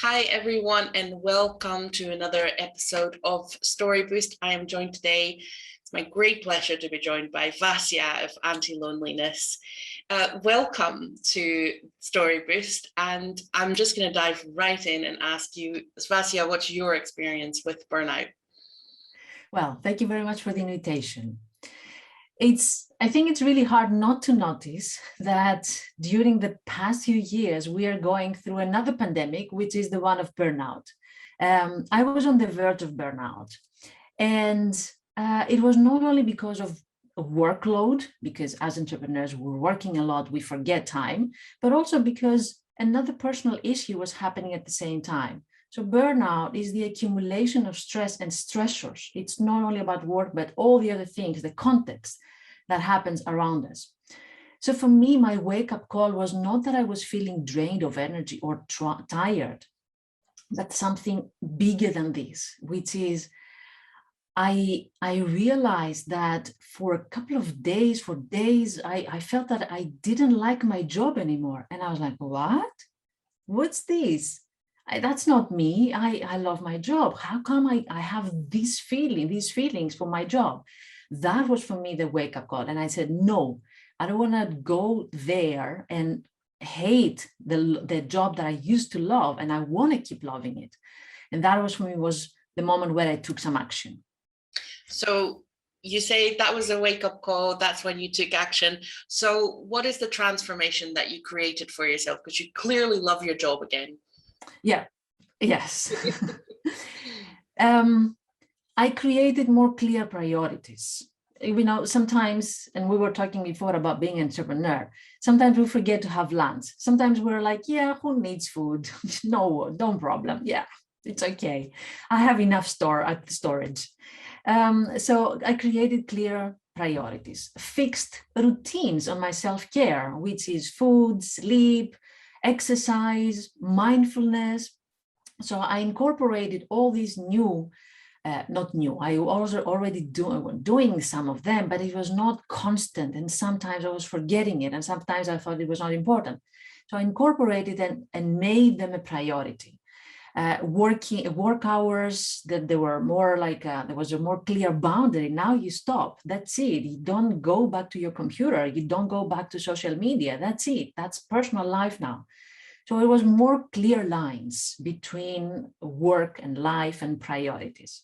Hi, everyone, and welcome to another episode of Story Boost. I am joined today. It's my great pleasure to be joined by Vasya of AntiLoneliness. Welcome to Story Boost, and I'm just going to dive right in and ask you, Vasya, what's your experience with burnout? Well, thank you very much for the invitation. I think it's really hard not to notice that during the past few years, we are going through another pandemic, which is the one of burnout. I was on the verge of burnout, and it was not only because of workload, because as entrepreneurs, we're working a lot, we forget time, but also because another personal issue was happening at the same time. So burnout is the accumulation of stress and stressors. It's not only about work, but all the other things, the context that happens around us. So for me, my wake-up call was not that I was feeling drained of energy or tired, but something bigger than this, which is I realized that for a couple of days, I felt that I didn't like my job anymore. And I was like, what? What's this? That's not me. I love my job. How come I have these feelings for my job? That was for me the wake-up call. And I said, no, I don't want to go there and hate the job that I used to love, and I want to keep loving it. And that was for me was the moment where I took some action. So you say that was a wake-up call. That's when you took action. So what is the transformation that you created for yourself? Because you clearly love your job again. Yeah. Yes. I created more clear priorities. You know, sometimes, and we were talking before about being an entrepreneur, sometimes we forget to have lunch. Sometimes we're like, yeah, who needs food? No problem. Yeah, it's okay. I have enough storage. So I created clear priorities, fixed routines on my self-care, which is food, sleep, exercise, mindfulness. So I incorporated all these not new, I was already doing some of them, but it was not constant. And sometimes I was forgetting it. And sometimes I thought it was not important. So I incorporated and made them a priority. Work hours, that they were more like, there was a more clear boundary. Now you stop, that's it. You don't go back to your computer. You don't go back to social media. That's it. That's personal life now. So it was more clear lines between work and life and priorities.